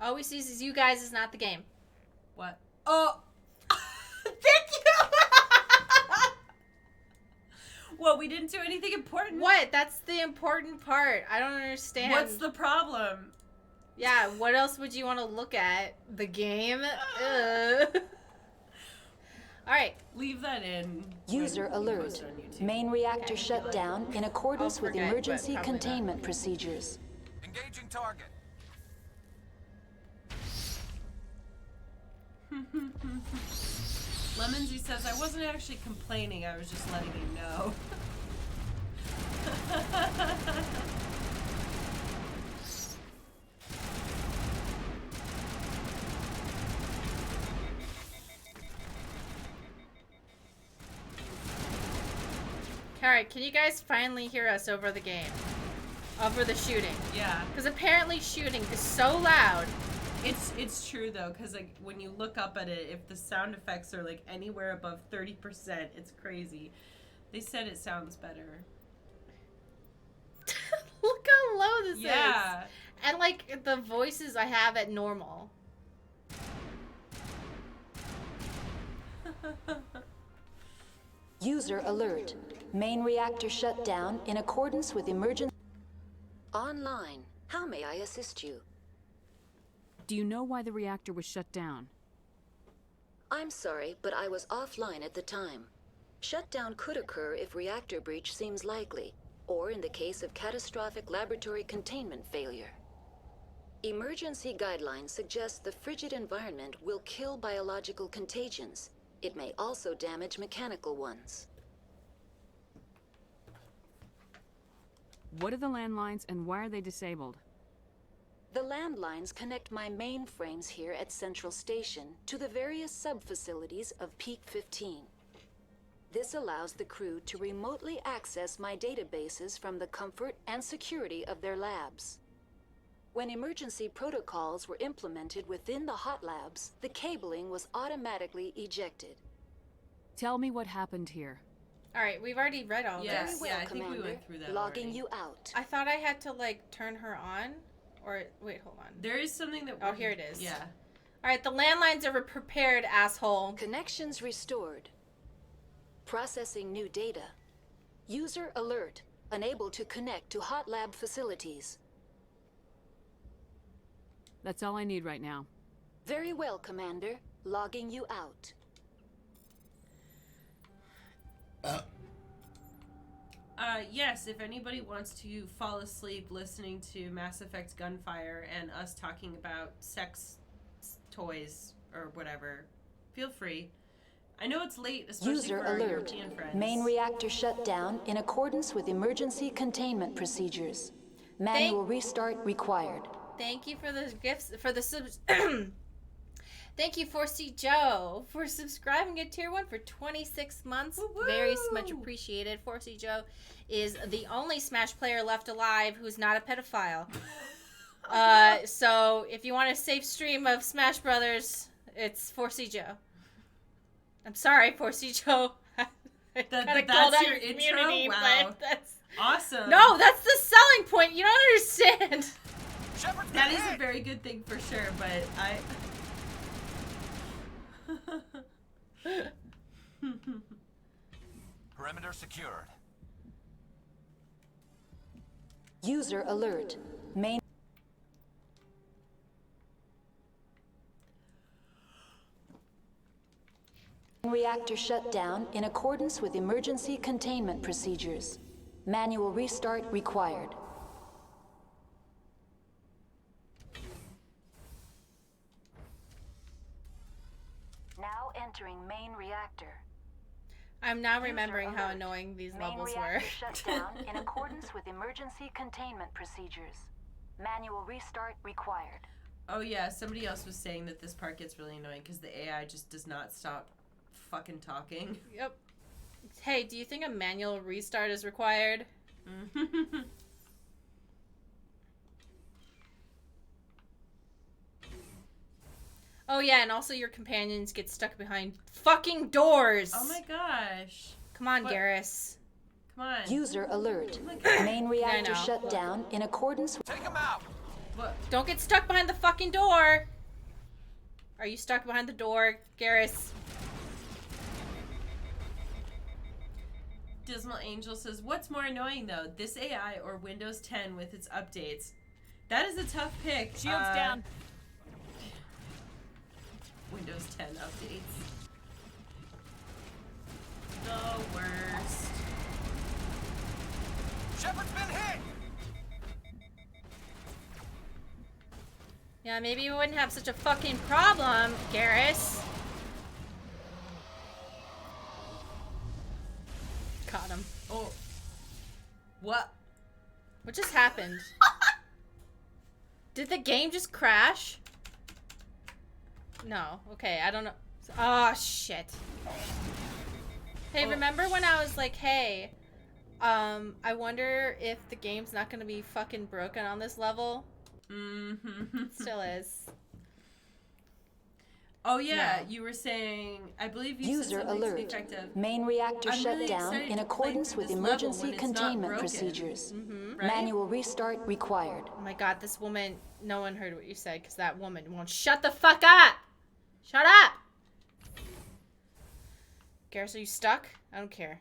All we see is you guys is not the game. What? Oh! Thank you! Well, we didn't do anything important. What? That's the important part. I don't understand. What's the problem? Yeah, what else would you want to look at? The game? Alright. Leave that in. User alert. Main reactor shut down in accordance with emergency containment procedures. Engaging target. Lemonsy says, I wasn't actually complaining, I was just letting you know. Alright, can you guys finally hear us over the game? Over the shooting? Yeah. Because apparently shooting is so loud. It's true though, because like when you look up at it, if the sound effects are like anywhere above 30%, it's crazy. They said it sounds better. Look how low this is. Yeah. And like the voices I have at normal. User alert. Main reactor shut down in accordance with emergency. Online. How may I assist you? Do you know why the reactor was shut down? I'm sorry, but I was offline at the time. Shutdown could occur if reactor breach seems likely, or in the case of catastrophic laboratory containment failure. Emergency guidelines suggest the frigid environment will kill biological contagions. It may also damage mechanical ones. What are the landlines and why are they disabled? The landlines connect my mainframes here at Central Station to the various sub-facilities of Peak 15. This allows the crew to remotely access my databases from the comfort and security of their labs. When emergency protocols were implemented within the hot labs, the cabling was automatically ejected. Tell me what happened here. Alright, we've already read all Yes, this. Very well, yeah, I think Commander. we went through that Logging already. you out. I thought I had to like turn her on. Or, wait, hold on. There is something that... Oh, here it is. Yeah. Alright, the landlines are prepared, asshole. Connections restored. Processing new data. User alert. Unable to connect to hot lab facilities. That's all I need right now. Very well, Commander. Logging you out. Yes, if anybody wants to fall asleep listening to Mass Effect Gunfire and us talking about sex toys or whatever, feel free. I know it's late, especially User for our alert. European friends. Main reactor shut down in accordance with emergency containment procedures. Manual restart required. Thank you for the gifts, for the subs. Thank you, 4C Joe, for subscribing at Tier 1 for 26 months. Woo-woo! Very much appreciated. 4C Joe is the only Smash player left alive who's not a pedophile. So if you want a safe stream of Smash Brothers, it's 4C Joe. I'm sorry, 4C Joe. That's your intro? Wow. But that's... Awesome. No, that's the selling point. You don't understand. That is a very good thing for sure, but I... Perimeter secured. User alert. Main reactor shut down in accordance with emergency containment procedures. Manual restart required. Now entering main reactor. I'm now remembering how annoying these Main levels were. reactor shut down in accordance with emergency containment procedures. Manual restart required. Oh yeah, somebody else was saying that this part gets really annoying because the AI just does not stop fucking talking. Yep. Hey, do you think a manual restart is required? Oh yeah, and also your companions get stuck behind fucking doors. Oh my gosh. Come on, What? Garrus. Come on. User alert. Oh my God. Main I reactor know. shut down in accordance with... Take him out. What? Don't get stuck behind the fucking door. Are you stuck behind the door, Garrus? Dismal Angel says, what's more annoying though, this AI or Windows 10 with its updates? That is a tough pick. Shields down. Windows 10 updates. The worst. Shepard's been hit! Yeah, maybe we wouldn't have such a fucking problem, Garrus. Caught him. Oh. What? What just happened? Did the game just crash? No. Okay, I don't know. Oh, shit. Hey, remember when I was like, hey, I wonder if the game's not gonna be fucking broken on this level? Mm-hmm. It still is. Oh yeah, No. you were saying, I believe you User said something to the alert. effect of, Main reactor I'm shut really down excited in to play accordance through with this level emergency when it's not containment broken. procedures. right? Manual restart required. Oh my god, this woman, no one heard what you said because that woman won't shut the fuck up! Shut up! Garrus, are you stuck? I don't care.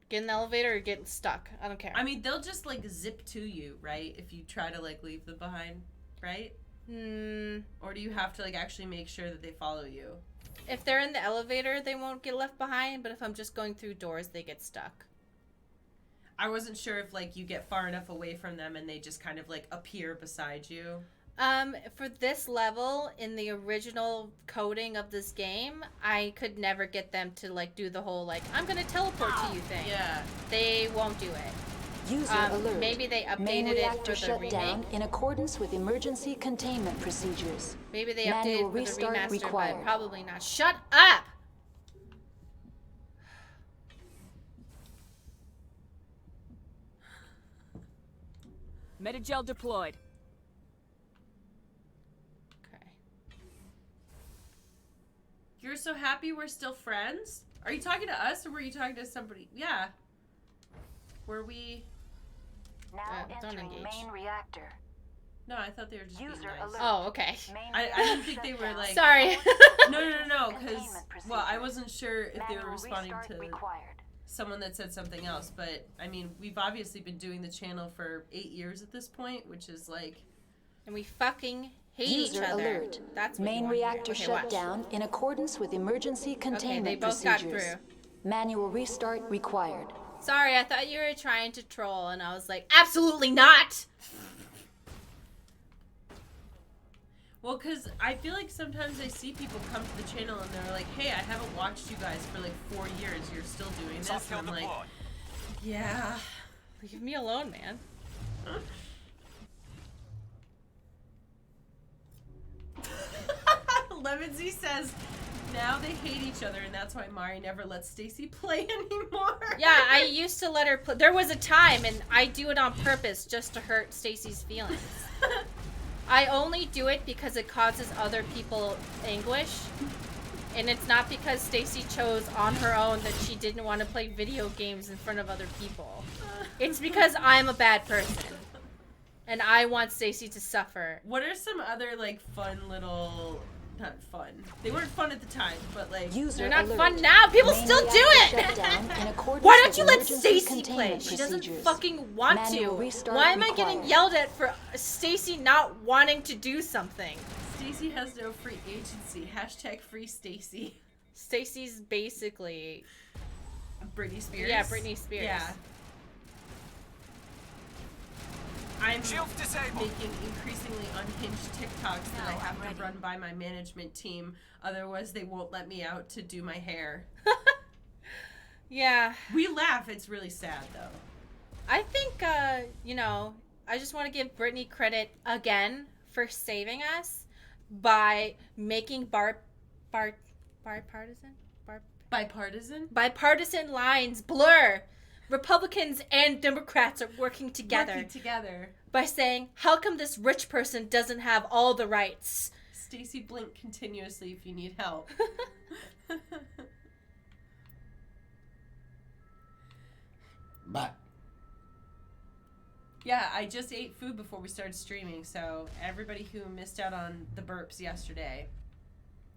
Get in the elevator or get stuck. I don't care. I mean, they'll just like zip to you, right? If you try to like leave them behind, right? Or do you have to like actually make sure that they follow you? If they're in the elevator, they won't get left behind, but if I'm just going through doors, they get stuck. I wasn't sure if like you get far enough away from them and they just kind of like appear beside you. For this level, in the original coding of this game, I could never get them to like do the whole like, I'm gonna teleport to you thing. Yeah. They won't do it. User alert. Maybe they Main updated it reactor for the shut down remake. in accordance with emergency containment procedures. Maybe they Manual updated for the restart remaster, required. but probably not. Shut up! Metagel deployed. Okay. You're so happy we're still friends? Are you talking to us or were you talking to somebody? Yeah. Were we? Now don't entering engage. main reactor. No, I thought they were just being User nice. alert. Oh, okay. Main I reactor didn't think shut they were down. like. Sorry. No, because Containment well, I procedures. wasn't sure if they were Manual responding restart to required. someone that said something else, but I mean, we've obviously been doing the channel for 8 years at this point, which is like, And we fucking hate User each other. alert. That's what Main you want to hear. reactor Okay, shut watch. down in accordance with emergency Okay, containment they both got procedures. through. Manual restart required. Sorry, I thought you were trying to troll, and I was like, absolutely not! well, because I feel like sometimes I see people come to the channel and they're like, hey, I haven't watched you guys for like 4 years, you're still doing this, Soft kill and I'm like, deployed. yeah. Leave me alone, man. Lemonsy says, now they hate each other, and that's why Mari never lets Stacy play anymore. Yeah, I used to let her play. There was a time, and I do it on purpose just to hurt Stacy's feelings. I only do it because it causes other people anguish. And it's not because Stacy chose on her own that she didn't want to play video games in front of other people. It's because I'm a bad person. And I want Stacy to suffer. What are some other like fun little, not fun, they weren't fun at the time, but like, User They're not alert. fun now. People Main still do reactor it. shut down in accordance Why don't with you let emergency Stacy play? containment She doesn't procedures. fucking want Manual to. restart Why am I getting required. yelled at for Stacy not wanting to do something? Stacy has no free agency. Hashtag free Stacy. Stacy's basically, Britney Spears. yeah, Britney Spears. Yeah. I'm Shields disabled. making increasingly unhinged TikToks that I have to run by my management team. Otherwise, they won't let me out to do my hair. Yeah. We laugh. It's really sad, though. I think, you know, I just want to give Britney credit again for saving us by making bipartisan lines blur. Republicans and Democrats are working together by saying, how come this rich person doesn't have all the rights? Stacy, blink continuously if you need help. But Yeah, I just ate food before we started streaming, so everybody who missed out on the burps yesterday,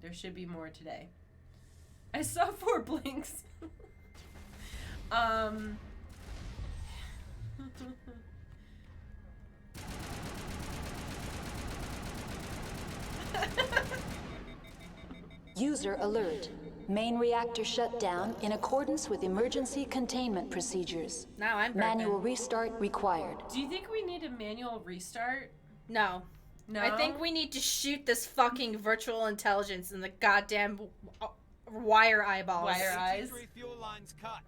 there should be more today. I saw 4 blinks. User alert. Main reactor shut down in accordance with emergency containment procedures. Now I'm burping. Manual restart required. Do you think we need a manual restart? No. No? I think we need to shoot this fucking virtual intelligence in the goddamn wire eyeballs. Wire eyes. Fuel lines cut.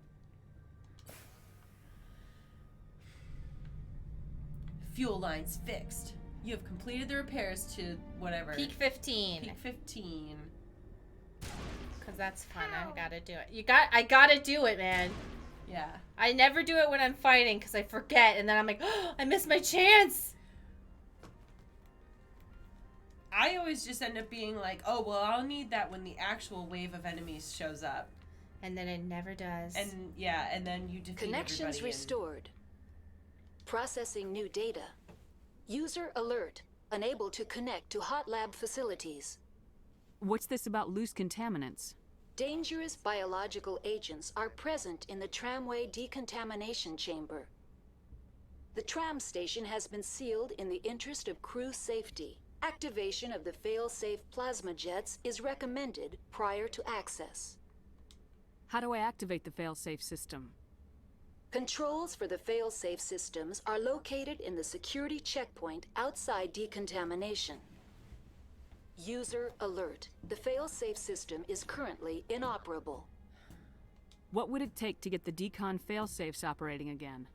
Fuel lines fixed. You have completed the repairs to whatever. Peak 15. Peak 15. Because that's fun. I gotta do it. I gotta do it, man. Yeah. I never do it when I'm fighting because I forget, and then I'm like, oh, I missed my chance. I always just end up being like, oh, well, I'll need that when the actual wave of enemies shows up. And then it never does. And, yeah, and then you defeat Connections everybody restored. Processing new data. User alert. Unable to connect to hot lab facilities. What's this about loose contaminants? Dangerous biological agents are present in the tramway decontamination chamber. The tram station has been sealed in the interest of crew safety. Activation of the fail-safe plasma jets is recommended prior to access. How do I activate the failsafe system? Controls for the fail-safe systems are located in the security checkpoint outside decontamination. User alert. The fail-safe system is currently inoperable. What would it take to get the decon failsafes operating again?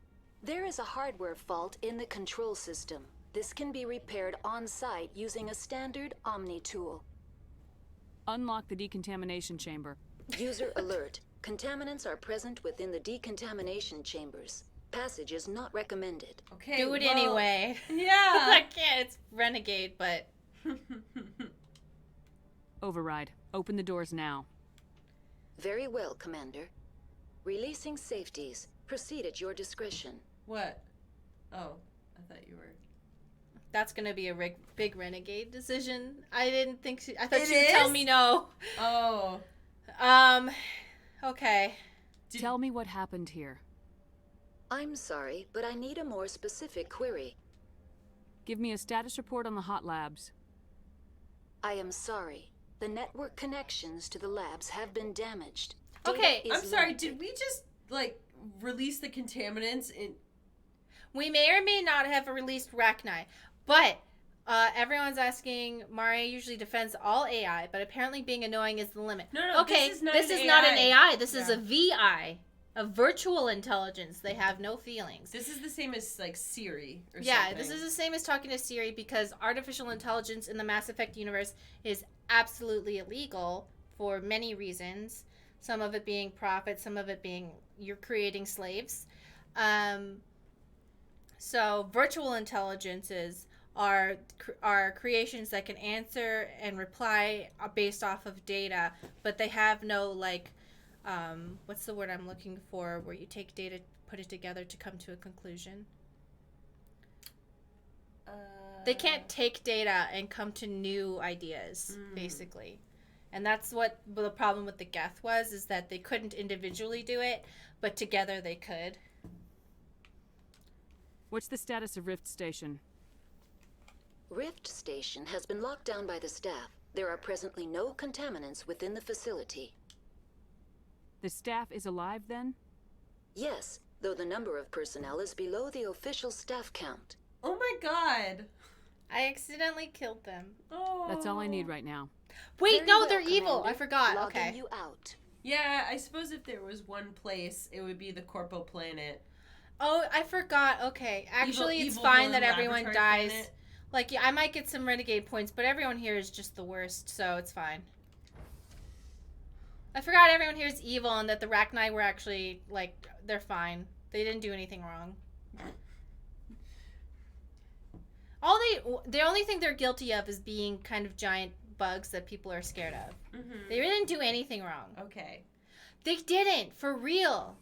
There is a hardware fault in the control system. This can be repaired on-site using a standard Omni tool. Unlock the decontamination chamber. User alert. Contaminants are present within the decontamination chambers. Passage is not recommended. Okay, do it well, anyway. Yeah. I can't. It's Renegade, but... Override. Open the doors now. Very well, Commander. Releasing safeties. Proceed at your discretion. What? Oh, I thought you were... That's gonna be a big Renegade decision. I didn't think I thought It she would tell is? me no. Oh. Okay. Tell me what happened here. I'm sorry, but I need a more specific query. Give me a status report on the hot labs. I am sorry. The network connections to the labs have been damaged. Okay, Data is I'm sorry, limited. did we just, like, release the contaminants in... We may or may not have released Rachni, but everyone's asking. Maria usually defends all AI, but apparently being annoying is the limit. No, okay, this is not an AI. This is Yeah. a VI, a virtual intelligence. They have no feelings. This is the same as, like, Siri or Yeah, something. this is the same as talking to Siri because artificial intelligence in the Mass Effect universe is absolutely illegal for many reasons. Some of it being profit, some of it being you're creating slaves. So virtual intelligences are creations that can answer and reply based off of data, but they have no, like, what's the word I'm looking for, where you take data, put it together to come to a conclusion? They can't take data and come to new ideas, basically. And that's what the problem with the Geth was, is that they couldn't individually do it, but together they could. What's the status of Rift Station? Rift Station has been locked down by the staff. There are presently no contaminants within the facility. The staff is alive then? Yes, though the number of personnel is below the official staff count. Oh my god. I accidentally killed them. Oh. That's all I need right now. Wait, Very no, well, they're evil. Commander. I forgot. Logging Okay. you out. Yeah, I suppose if there was one place, it would be the Corpo planet. Oh, I forgot. Okay. Actually, it's evil fine that villain everyone laboratory dies. planet. Like, yeah, I might get some Renegade points, but everyone here is just the worst, so it's fine. I forgot everyone here is evil and that the Rachni were actually, like, they're fine. They didn't do anything wrong. The only thing they're guilty of is being kind of giant bugs that people are scared of. Mm-hmm. They didn't do anything wrong. Okay. They didn't, for real.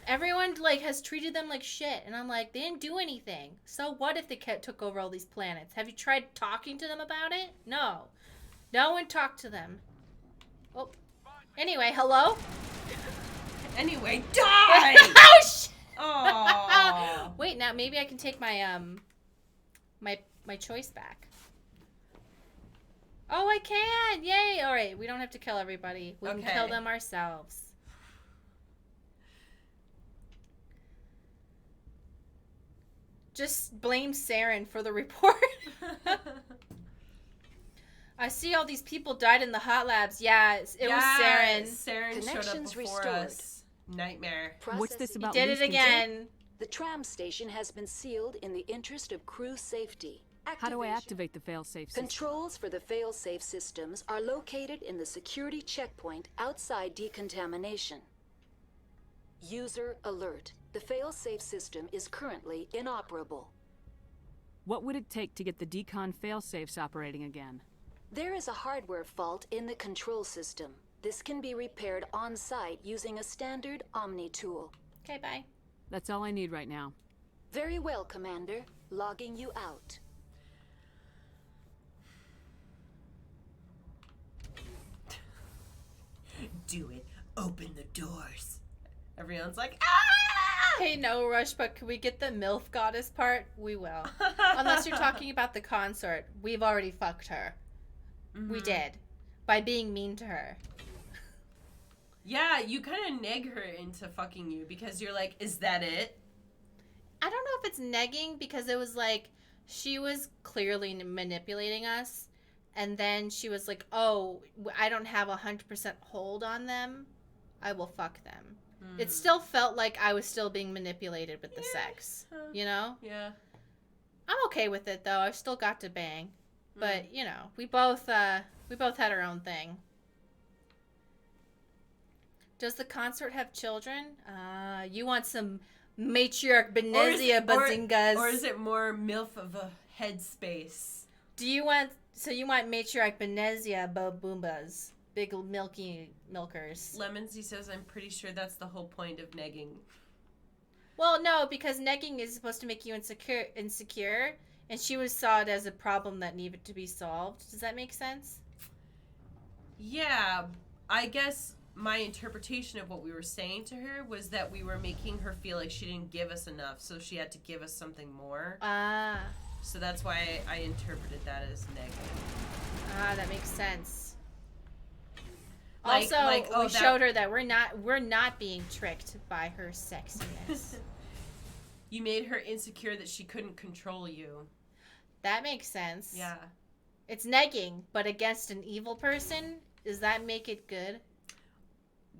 Everyone, like, has treated them like shit. And I'm like, they didn't do anything. So what if they took over all these planets? Have you tried talking to them about it? No. No one talked to them. Oh. Anyway, hello? Anyway, die! Oh, shit! Oh. Wait, now maybe I can take my, my choice back. Oh, I can! Yay! Alright, we don't have to kill everybody. We can kill them ourselves. Just blame Saren for the report. I see all these people died in the hot labs. Yeah, it was Saren. Saren showed up before us. Nightmare. What's this about? Did it again. The tram station has been sealed in the interest of crew safety. How do I activate the failsafe system? Controls for the failsafe systems are located in the security checkpoint outside decontamination. User alert. The failsafe system is currently inoperable. What would it take to get the decon failsafes operating again? There is a hardware fault in the control system. This can be repaired on-site using a standard Omni tool. Okay, bye. That's all I need right now. Very well, Commander. Logging you out. Do it. Open the doors. Everyone's like, ah! Hey, no rush, but can we get the MILF goddess part? We will. Unless you're talking about the consort. We've already fucked her. Mm-hmm. We did. By being mean to her. Yeah, you kind of neg her into fucking you because you're like, is that it? I don't know if it's negging because it was like, she was clearly manipulating us. And then she was like, oh, I don't have 100% hold on them. I will fuck them. Mm. It still felt like I was still being manipulated with the sex. You know? Yeah. I'm okay with it, though. I've still got to bang. But, you know, we both had our own thing. Does the consort have children? You want some matriarch Benezia bazingas. Or is it more MILF of a headspace? Do you want... So you want matriarch Benezia boombas, big milky milkers. Lemonsy says, I'm pretty sure that's the whole point of negging. Well, no, because negging is supposed to make you insecure, and she saw it as a problem that needed to be solved. Does that make sense? Yeah, I guess my interpretation of what we were saying to her was that we were making her feel like she didn't give us enough, so she had to give us something more. Ah. So that's why I interpreted that as negative. Ah, that makes sense. We Showed her that we're not being tricked by her sexiness. You made her insecure that she couldn't control you. That makes sense. Yeah. It's negging, but against an evil person, does that make it good?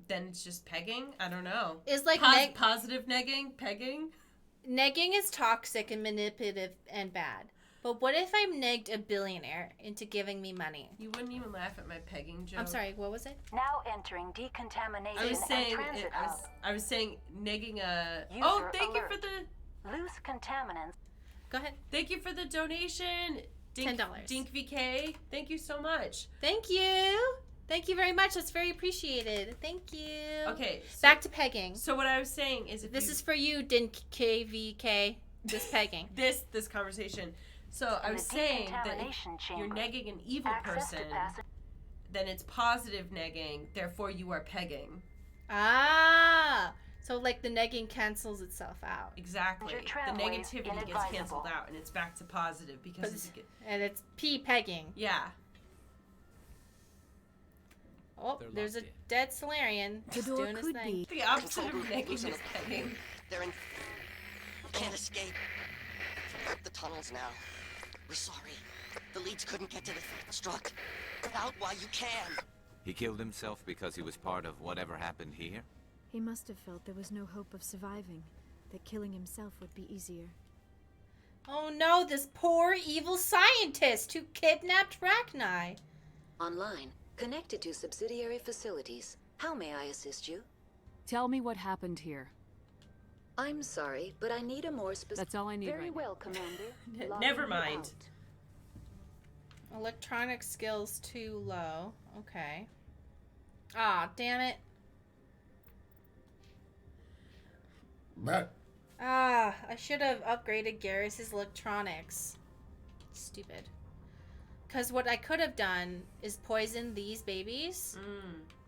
Then it's just pegging? I don't know. Is like positive negging? Pegging? Negging is toxic and manipulative and bad. But what if I negged a billionaire into giving me money? You wouldn't even laugh at my pegging joke. I'm sorry, what was it? Now entering decontamination I was saying negging a... User thank alert. you for the... Loose contaminants. Go ahead. Thank you for the donation. $10. Dink VK. Thank you so much. Thank you. Thank you very much. That's very appreciated. Thank you. Okay. So, back to pegging. So what I was saying is, if this is for you, Dink KVK. This pegging. this conversation. So I was saying that if you're negging an evil person, then it's positive negging. Therefore, you are pegging. Ah. So like the negging cancels itself out. Exactly. The negativity gets canceled out, and it's back to positive because it's P pegging. Yeah. Oh, there's a dead Solarian just doing his thing. The opposite of negging is pegging. They're in. Can't escape. The tunnels now. We're sorry. The leads couldn't get to the struck. Get out while you can. He killed himself because he was part of whatever happened here? He must have felt there was no hope of surviving, that killing himself would be easier. Oh no, this poor evil scientist who kidnapped Rachni. Online, connected to subsidiary facilities. How may I assist you? Tell me what happened here. I'm sorry, but I need a more specific... That's all I need Very right well, Commander. Never mind. Electronic skills too low. Okay. Ah, damn it. Ah, I should have upgraded Garrus's electronics. Stupid. Because what I could have done is poison these babies.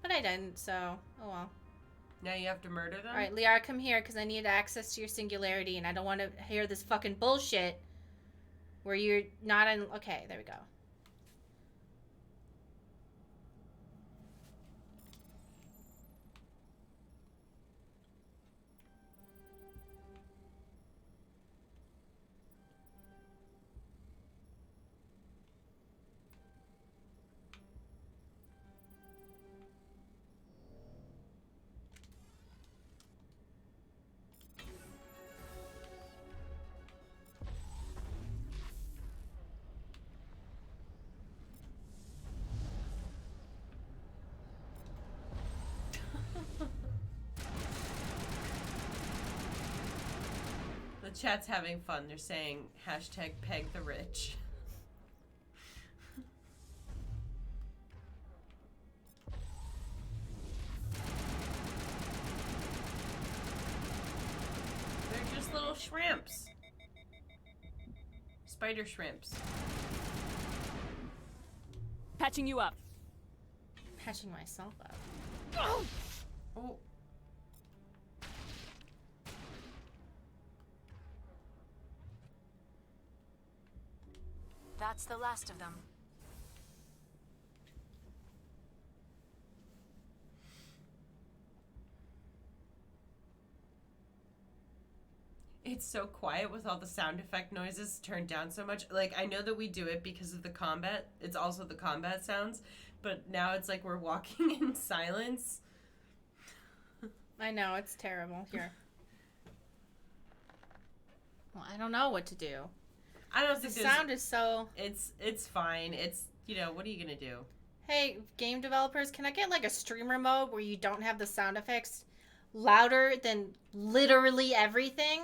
But I didn't, so oh well. Now you have to murder them? Alright, Liara, come here because I need access to your singularity and I don't want to hear this fucking bullshit where you're not in... Okay, there we go. The chat's having fun. They're saying hashtag peg the rich. They're just little shrimps. Spider shrimps. Patching you up. Patching myself up. Oh. That's the last of them. It's so quiet with all the sound effect noises turned down so much. Like, I know that we do it because of the combat. It's also the combat sounds. But now it's like we're walking in silence. I know, it's terrible. Here. Well, I don't know what to do. I don't The think sound is so... It's fine. It's, you know, what are you gonna do? Hey, game developers, can I get like a streamer mode where you don't have the sound effects louder than literally everything?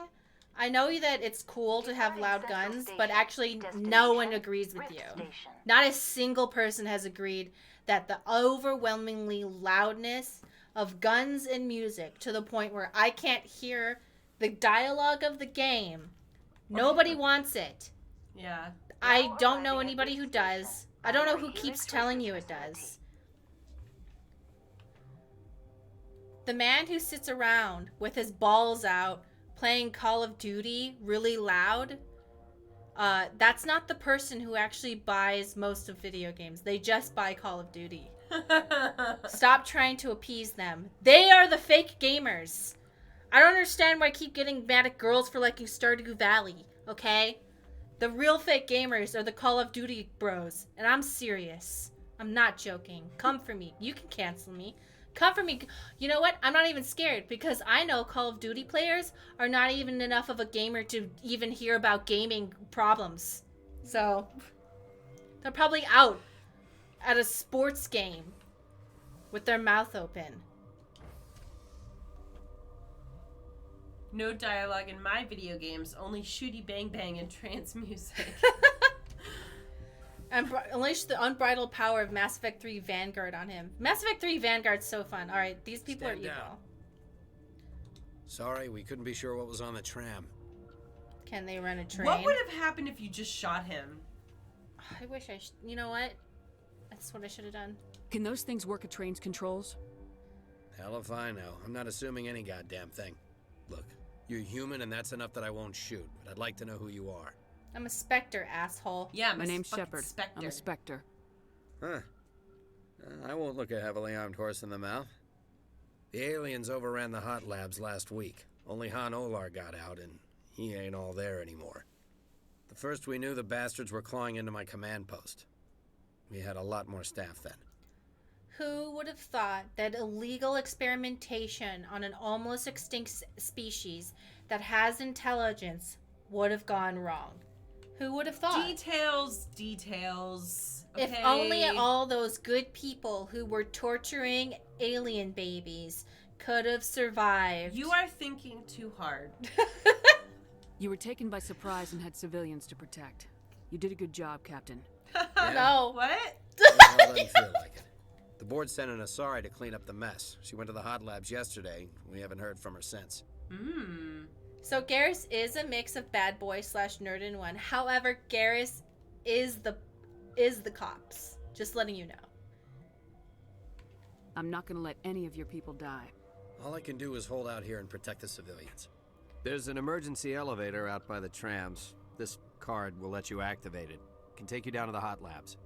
I know that it's cool to have loud guns, but actually no one agrees with you. Not a single person has agreed that the overwhelmingly loudness of guns and music to the point where I can't hear the dialogue of the game. Nobody wants it. Yeah. I don't know anybody who does. I don't know who keeps telling you it does. The man who sits around with his balls out playing Call of Duty really loud, that's not the person who actually buys most of video games. They just buy Call of Duty. Stop trying to appease them. They are the fake gamers. I don't understand why I keep getting mad at girls for liking Stardew Valley, okay? The real fake gamers are the Call of Duty bros, and I'm serious. I'm not joking. Come for me. You can cancel me. Come for me. You know what? I'm not even scared because I know Call of Duty players are not even enough of a gamer to even hear about gaming problems. So, they're probably out at a sports game with their mouth open. No dialogue in my video games, only shooty bang bang and trance music. Unleash the unbridled power of Mass Effect 3 Vanguard on him. Mass Effect 3 Vanguard's so fun. Alright, these people Stand are evil. down. Sorry, we couldn't be sure what was on the tram. Can they run a train? What would have happened if you just shot him? I wish I... You know what? That's what I should have done. Can those things work at train's controls? Hell if I know. I'm not assuming any goddamn thing. Look, you're human and that's enough that I won't shoot, but I'd like to know who you are. I'm a Spectre, asshole. Yeah, My name's Shepard. Spectre. I'm a Spectre. Huh. I won't look a heavily armed horse in the mouth. The aliens overran the hot labs last week. Only Han Olar got out, and he ain't all there anymore. The first we knew, the bastards were clawing into my command post. We had a lot more staff then. Who would have thought that illegal experimentation on an almost extinct species that has intelligence would have gone wrong? Who would have thought? Details. Okay. If only all those good people who were torturing alien babies could have survived. You are thinking too hard. You were taken by surprise and had civilians to protect. You did a good job, Captain. No. What? Well, doesn't feel like it. The board sent an Asari to clean up the mess. She went to the hot labs yesterday. We haven't heard from her since. So Garrus is a mix of bad boy / nerd in one. However, Garrus is the cops. Just letting you know. I'm not gonna let any of your people die. All I can do is hold out here and protect the civilians. There's an emergency elevator out by the trams. This card will let you activate it. Can take you down to the hot labs.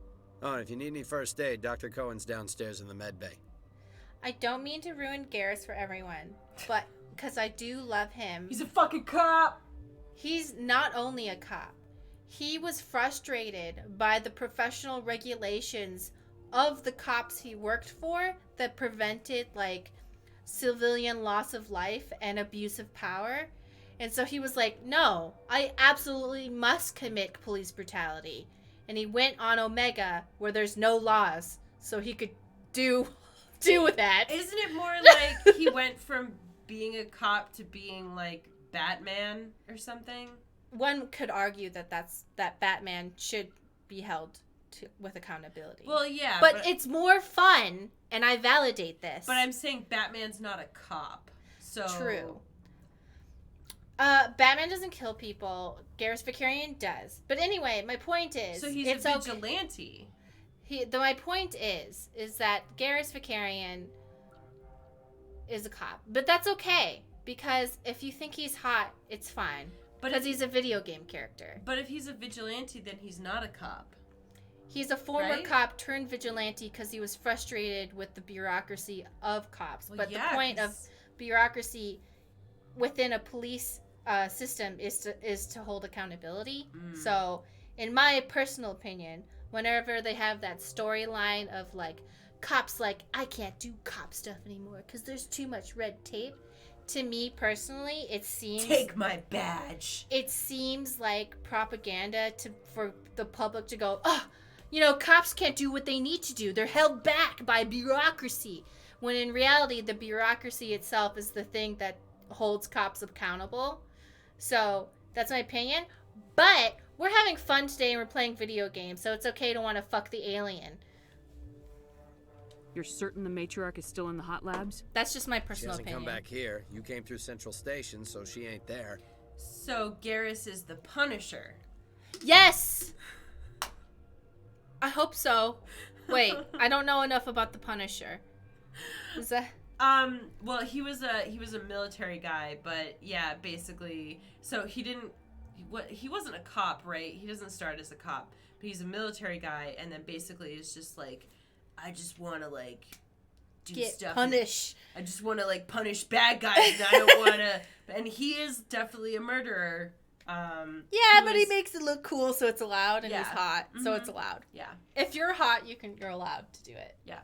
Oh, and if you need any first aid, Dr. Cohen's downstairs in the med bay. I don't mean to ruin Garrus for everyone, but because I do love him. He's a fucking cop! He's not only a cop. He was frustrated by the professional regulations of the cops he worked for that prevented, like, civilian loss of life and abuse of power. And so he was like, no, I absolutely must commit police brutality. And he went on Omega, where there's no laws, so he could do that. Isn't it more like he went from being a cop to being like Batman or something? One could argue that Batman should be held with accountability. Well, yeah. But it's more fun, and I validate this. But I'm saying Batman's not a cop. So True. Batman doesn't kill people. Garrus Vicarian does. But anyway, my point is... So he's a vigilante. My point is that Garrus Vicarian is a cop. But that's okay, because if you think he's hot, it's fine. Because he's a video game character. But if he's a vigilante, then he's not a cop. He's a former cop turned vigilante because he was frustrated with the bureaucracy of cops. Well, but the point of bureaucracy within a police system is to hold accountability. So, in my personal opinion, whenever they have that storyline of like cops like, I can't do cop stuff anymore because there's too much red tape. To me personally, it seems... Take my badge. It seems like propaganda for the public to go, oh, you know, cops can't do what they need to do. They're held back by bureaucracy. When in reality, the bureaucracy itself is the thing that holds cops accountable. So, that's my opinion. But we're having fun today and we're playing video games, so it's okay to want to fuck the alien. You're certain the matriarch is still in the hot labs? That's just my personal She hasn't opinion. come back here. You came through Central Station, so she ain't there. So Garrus is the Punisher. Yes! I hope so. Wait, I don't know enough about the Punisher. Is that... Well, he was a military guy, but yeah, basically, so he wasn't a cop, right? He doesn't start as a cop, but he's a military guy, and then basically it's just like, I just want to like do get stuff. Punish. I just want to like punish bad guys, and I don't want to. And he is definitely a murderer. Yeah, but he makes it look cool, so it's allowed, and he's hot, so it's allowed. Yeah. If you're hot, you're allowed to do it. Yeah.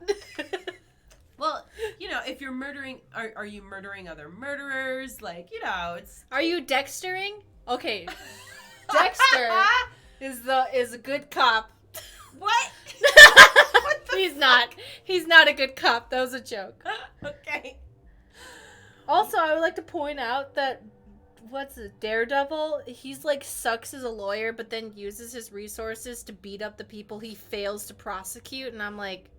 Well, you know, if you're murdering, are you murdering other murderers? Like, you know, it's... Are you Dextering? Okay. Dexter is a good cop. What? He's not a good cop. That was a joke. Okay. Also, I would like to point out that Daredevil, he's like sucks as a lawyer, but then uses his resources to beat up the people he fails to prosecute, and I'm like,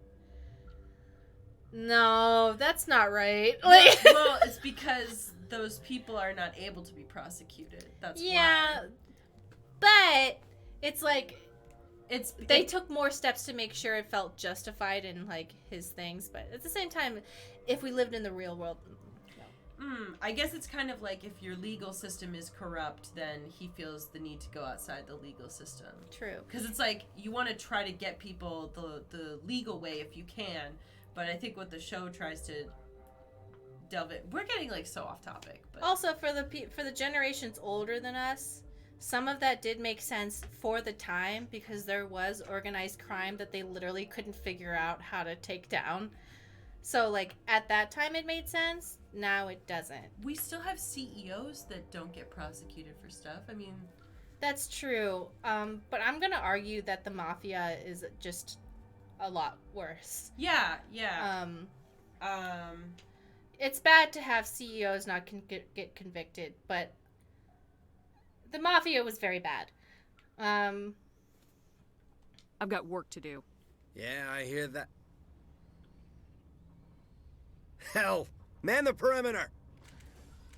no, that's not right. Like, well, it's because those people are not able to be prosecuted. That's why. But it's like they took more steps to make sure it felt justified in like his things, but at the same time, if we lived in the real world, no. I guess it's kind of like if your legal system is corrupt, then he feels the need to go outside the legal system. True. Because it's like you want to try to get people the legal way if you can, but I think what the show tries to delve in, we're getting like so off topic. But Also, for the generations older than us, some of that did make sense for the time because there was organized crime that they literally couldn't figure out how to take down. So, like, at that time it made sense. Now it doesn't. We still have CEOs that don't get prosecuted for stuff. I mean... That's true. But I'm going to argue that the mafia is just a lot worse. Yeah. It's bad to have CEOs not get convicted, but the mafia was very bad. I've got work to do. Yeah, I hear that. Hell, man the perimeter!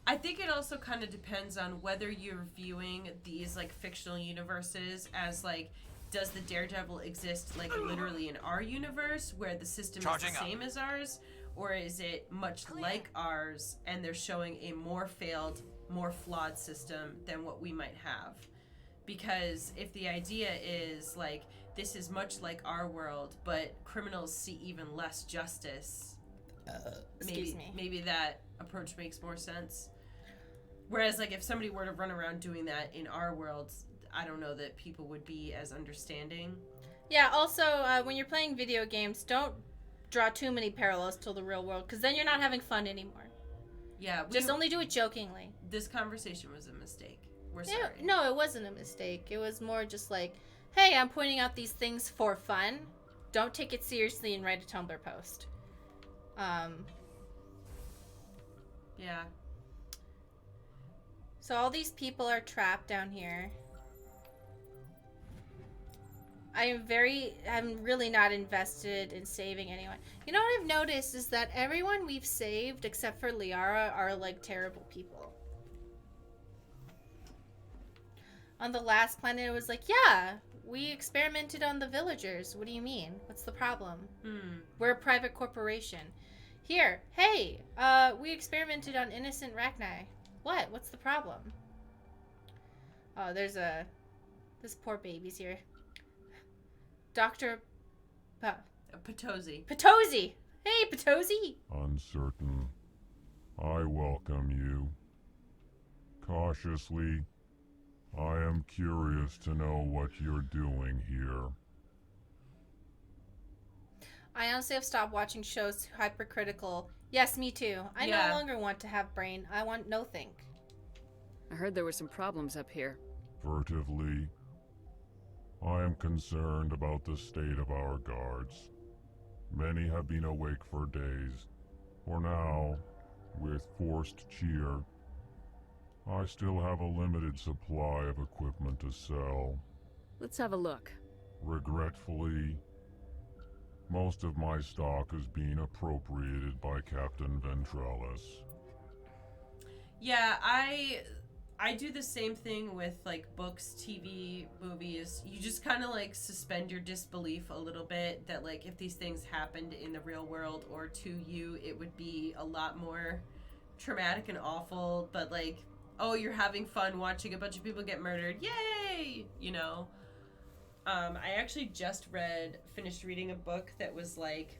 I think it also kind of depends on whether you're viewing these like fictional universes as like, does the Daredevil exist like literally in our universe where the system is the same as ours, or is it much like ours and they're showing a more failed, more flawed system than what we might have? Because if the idea is like, this is much like our world, but criminals see even less justice, maybe that approach makes more sense. Whereas, like, if somebody were to run around doing that in our world, I don't know that people would be as understanding. Yeah, also, when you're playing video games, don't draw too many parallels to the real world, because then you're not having fun anymore. Yeah. Just only do it jokingly. This conversation was a mistake. We're sorry. No, it wasn't a mistake. It was more just like, hey, I'm pointing out these things for fun. Don't take it seriously and write a Tumblr post. Yeah. So all these people are trapped down here. I'm really not invested in saving anyone. You know what I've noticed is that everyone we've saved except for Liara are like terrible people. On the last planet it was like, yeah, we experimented on the villagers. What do you mean? What's the problem? We're a private corporation. Here, hey, we experimented on innocent Rachni. What? What's the problem? Oh, this poor baby's here. Dr. Petozi. Petozi! Hey, Petozi! Uncertain. I welcome you. Cautiously, I am curious to know what you're doing here. I honestly have stopped watching shows too hypercritical. Yes, me too. I no longer want to have brain. I want no think. I heard there were some problems up here. Furtively, I am concerned about the state of our guards. Many have been awake for days. For now, with forced cheer, I still have a limited supply of equipment to sell. Let's have a look. Regretfully, most of my stock is being appropriated by Captain Ventrellis. Yeah, I do the same thing with like books, TV, movies. You just kind of like suspend your disbelief a little bit that like if these things happened in the real world or to you, it would be a lot more traumatic and awful. But like, oh, you're having fun watching a bunch of people get murdered. Yay! You know? I actually just finished reading a book that was like,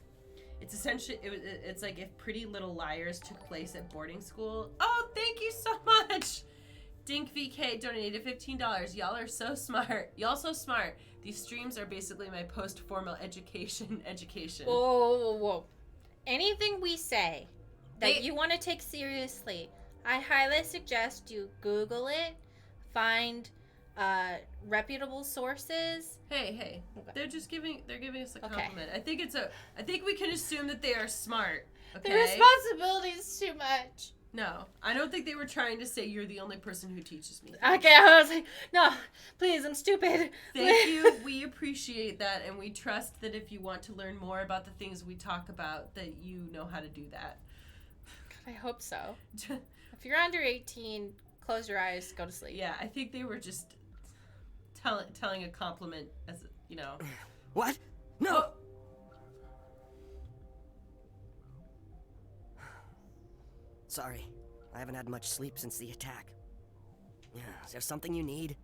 it's essentially, it's like if Pretty Little Liars took place at boarding school. Oh, thank you so much! Dink VK donated $15. Y'all are so smart. Y'all so smart. These streams are basically my post-formal education. Whoa. Anything we say that you want to take seriously, I highly suggest you Google it, find reputable sources. Hey. Okay. They're giving us a compliment. Okay. I think we can assume that they are smart. Okay? The responsibility is too much. No, I don't think they were trying to say you're the only person who teaches me. Okay, I was like, no, please, I'm stupid. Thank you. We appreciate that, and we trust that if you want to learn more about the things we talk about, that you know how to do that. I hope so. If you're under 18, close your eyes, go to sleep. Yeah, I think they were just telling a compliment, as you know. What? No. Oh. Sorry, I haven't had much sleep since the attack. Is there something you need?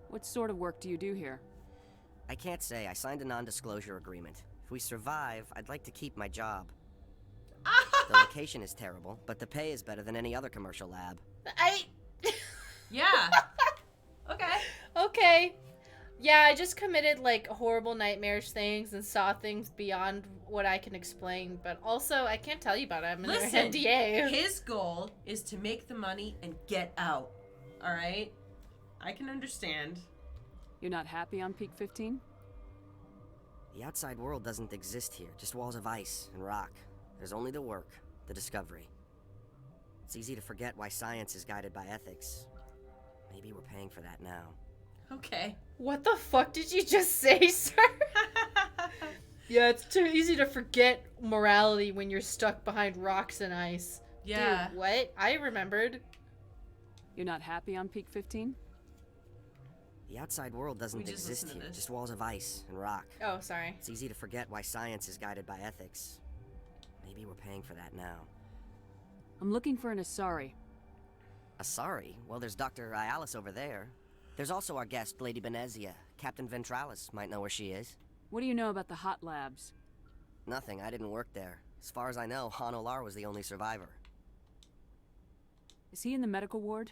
What sort of work do you do here? I can't say. I signed a non-disclosure agreement. If we survive, I'd like to keep my job. The location is terrible, but the pay is better than any other commercial lab. Yeah. Okay. Yeah, I just committed like horrible nightmarish things and saw things beyond what I can explain, but also I can't tell you about it. I'm in an NDA. His goal is to make the money and get out. All right? I can understand. You're not happy on Peak 15? The outside world doesn't exist here, just walls of ice and rock. There's only the work, the discovery. It's easy to forget why science is guided by ethics. Maybe we're paying for that now. Okay. What the fuck did you just say, sir? Yeah, it's too easy to forget morality when you're stuck behind rocks and ice. Yeah. Dude, what? I remembered. You're not happy on Peak 15? The outside world doesn't We just exist listened to here, this. just walls of ice and rock. Oh, sorry. It's easy to forget why science is guided by ethics. Maybe we're paying for that now. I'm looking for an Asari. Asari? Well, there's Dr. Ialis over there. There's also our guest, Lady Benezia. Captain Ventralis might know where she is. What do you know about the hot labs? Nothing, I didn't work there. As far as I know, Han Olar was the only survivor. Is he in the medical ward?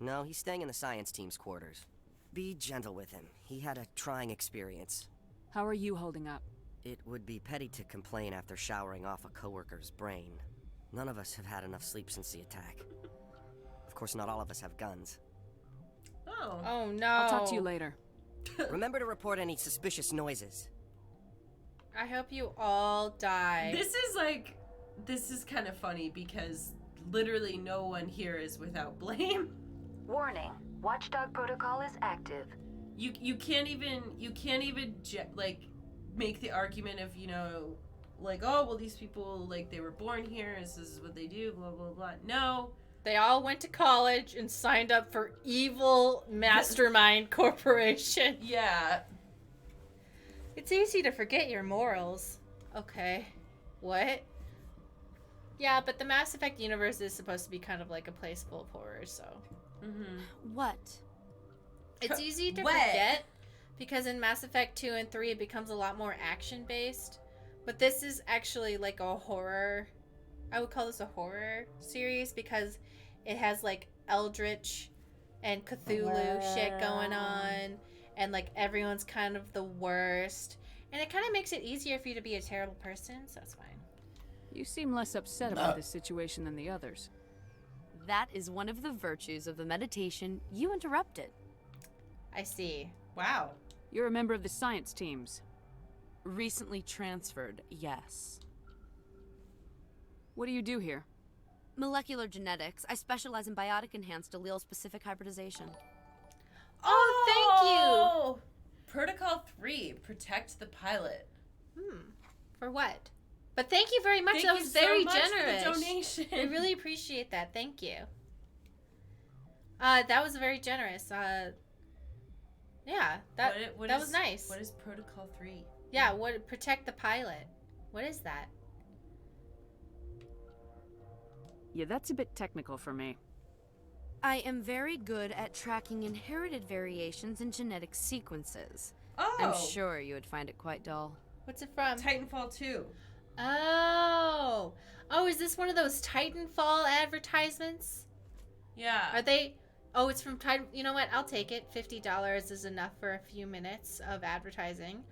No, he's staying in the science team's quarters. Be gentle with him. He had a trying experience. How are you holding up? It would be petty to complain after showering off a coworker's brain. None of us have had enough sleep since the attack. Of course, not all of us have guns. Oh. Oh, no. I'll talk to you later. Remember to report any suspicious noises. I hope you all die. This is kind of funny because literally no one here is without blame. Warning. Watchdog protocol is active. You can't even like make the argument of, you know, like, oh, well, these people, like, they were born here, this is what they do, blah, blah, blah. No. They all went to college and signed up for evil mastermind corporation. Yeah. It's easy to forget your morals. Okay. What? Yeah, but the Mass Effect universe is supposed to be kind of like a place full of horrors, so. Mm-hmm. What? It's easy to What? forget because in Mass Effect 2 and 3 it becomes a lot more action-based. But this is actually like a horror. I would call this a horror series because it has like Eldritch and Cthulhu shit going on. And like everyone's kind of the worst. And it kind of makes it easier for you to be a terrible person, so that's fine. You seem less upset about this situation than the others. That is one of the virtues of the meditation you interrupted. I see. Wow. You're a member of the science teams. Recently transferred, yes. What do you do here? Molecular genetics. I specialize in biotic-enhanced allele-specific hybridization. Oh, thank you! Protocol 3, protect the pilot. For what? But thank you very much. Thank That you was so very much for the generous. donation. I really appreciate that. Thank you. That was very generous. Yeah, that was nice. What is Protocol 3? Yeah, what protect the pilot? What is that? Yeah, that's a bit technical for me. I am very good at tracking inherited variations in genetic sequences. Oh! I'm sure you would find it quite dull. What's it from? Titanfall 2. Oh, is this one of those Titanfall advertisements? Yeah. Are they? Oh, it's from Titan. You know what? I'll take it. $50 is enough for a few minutes of advertising.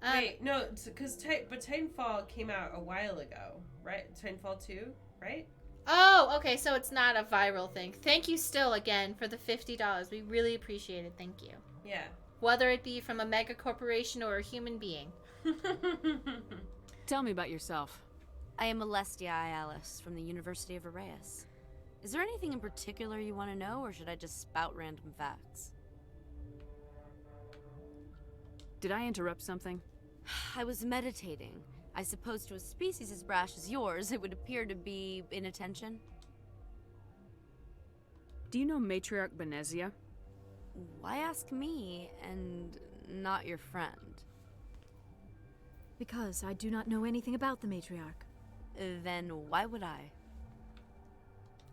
Wait, no, because Titanfall came out a while ago, right? Titanfall 2, right? Oh, okay, so it's not a viral thing. Thank you still again for the $50. We really appreciate it. Thank you. Yeah. Whether it be from a mega corporation or a human being. Tell me about yourself. I am Alestia Ialis from the University of ERCS. Is there anything in particular you want to know, or should I just spout random facts? Did I interrupt something? I was meditating. I suppose to a species as brash as yours, it would appear to be inattention. Do you know Matriarch Benezia? Why ask me, and not your friend? Because I do not know anything about the matriarch. Then why would I?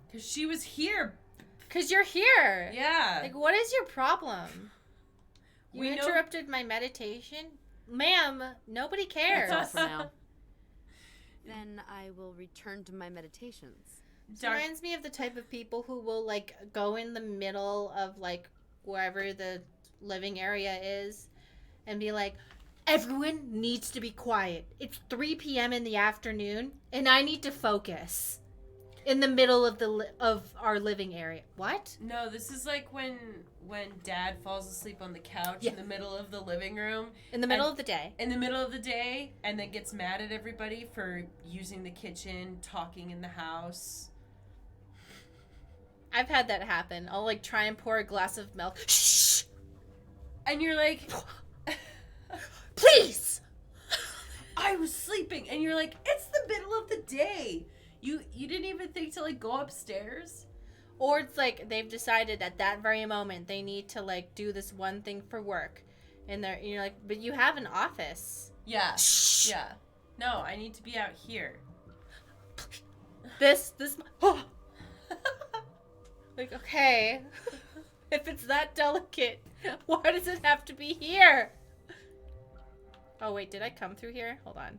Because she was here. Because you're here. Yeah. Like, what is your problem? You We know- interrupted my meditation? Ma'am, nobody cares. That's all for now. Then I will return to my meditations. This reminds me of the type of people who will, like, go in the middle of, like, wherever the living area is and be like, everyone needs to be quiet. It's 3 p.m. in the afternoon, and I need to focus in the middle of our living area. What? No, this is like when Dad falls asleep on the couch Yeah. in the middle of the living room. In the middle of the day. In the middle of the day, and then gets mad at everybody for using the kitchen, talking in the house. I've had that happen. I'll, like, try and pour a glass of milk. Shh! And you're like, Please! I was sleeping. And you're like, it's the middle of the day. You didn't even think to, like, go upstairs? Or it's like they've decided at that very moment they need to, like, do this one thing for work. And you're like, but you have an office. Yeah. Yeah. No, I need to be out here. This, oh. Like, okay. If it's that delicate, why does it have to be here? Oh, wait, did I come through here? Hold on.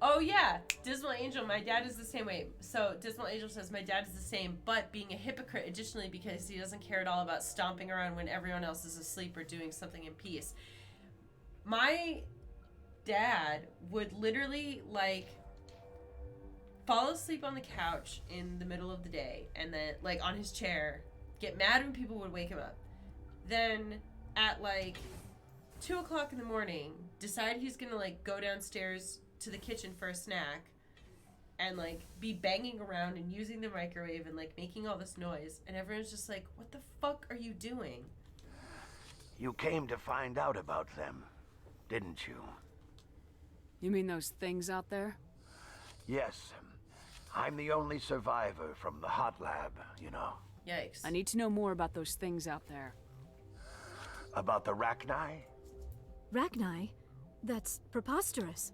Oh, yeah. Dismal Angel, my dad is the same way. So, Dismal Angel says, my dad is the same, but being a hypocrite additionally because he doesn't care at all about stomping around when everyone else is asleep or doing something in peace. My dad would literally, like, fall asleep on the couch in the middle of the day and then, like, on his chair, get mad when people would wake him up. Then, at, like, 2 o'clock in the morning, decide he's gonna, like, go downstairs to the kitchen for a snack and, like, be banging around and using the microwave and, like, making all this noise. And everyone's just like, what the fuck are you doing? You came to find out about them, didn't you? You mean those things out there? Yes. I'm the only survivor from the hot lab, you know. Yikes. I need to know more about those things out there. About the Rachni? Rachni? That's preposterous.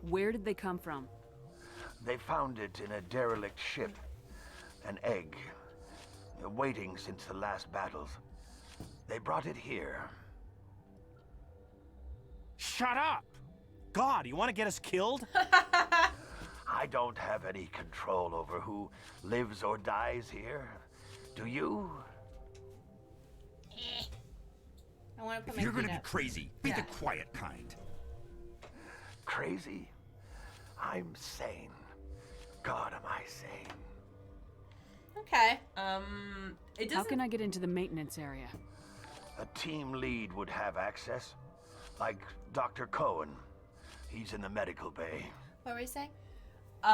Where did they come from? They found it in a derelict ship. An egg. Waiting since the last battles. They brought it here. Shut up! God, you want to get us killed? I don't have any control over who lives or dies here. Do you? I want to put If my you're feet gonna be up. crazy, be the quiet kind. Crazy? I'm sane. God, am I sane? Okay. It doesn't... How can I get into the maintenance area? A team lead would have access. Like Dr. Cohen. He's in the medical bay. What were you saying? No,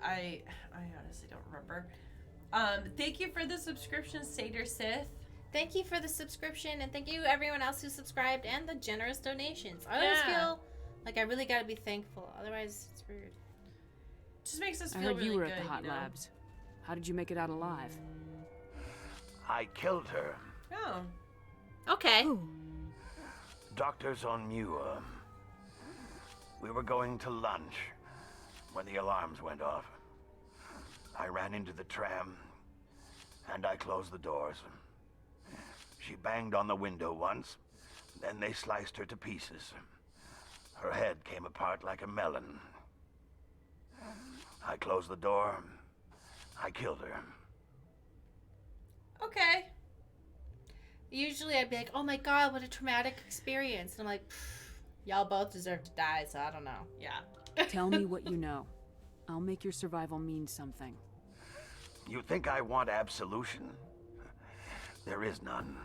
I honestly don't remember. Thank you for the subscription, Satyr Sith. Thank you for the subscription, and thank you everyone else who subscribed and the generous donations. I always feel like I really gotta be thankful, otherwise it's rude. Just makes us I feel heard really you were good, at the hot labs. How did you make it out alive? I killed her. Oh. Okay. Doctors on Muir. We were going to lunch when the alarms went off. I ran into the tram, and I closed the doors. She banged on the window once, then they sliced her to pieces. Her head came apart like a melon. I closed the door. I killed her. Okay. Usually I'd be like, oh my god, what a traumatic experience. And I'm like, y'all both deserve to die, so I don't know. Yeah. Tell me what you know. I'll make your survival mean something. You think I want absolution? There is none.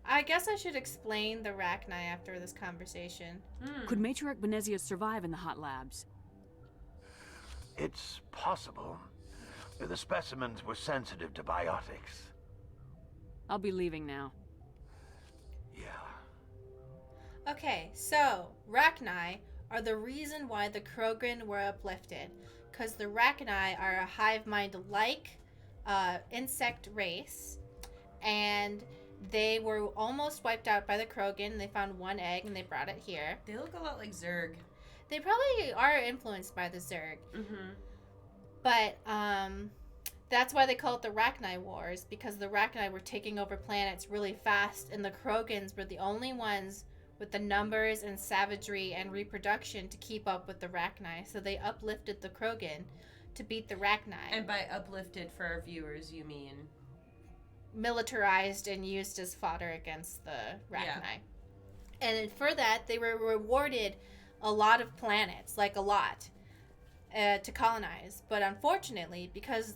I guess I should explain the Rachni after this conversation. Could Matriarch Benezia survive in the hot labs? It's possible. The specimens were sensitive to biotics. I'll be leaving now. Yeah. Okay, so Rachni are the reason why the Krogan were uplifted. Because the Rachni are a hive mind-like insect race. And they were almost wiped out by the Krogan. They found one egg and they brought it here. They look a lot like Zerg. They probably are influenced by the Zerg. Mm-hmm. But that's why they call it the Rachni Wars, because the Rachni were taking over planets really fast, and the Krogans were the only ones with the numbers and savagery and reproduction to keep up with the Rachni. So they uplifted the Krogan to beat the Rachni. And by uplifted for our viewers, you mean militarized and used as fodder against the Rachni. Yeah. And for that, they were rewarded a lot of planets, like a lot, to colonize. But unfortunately, because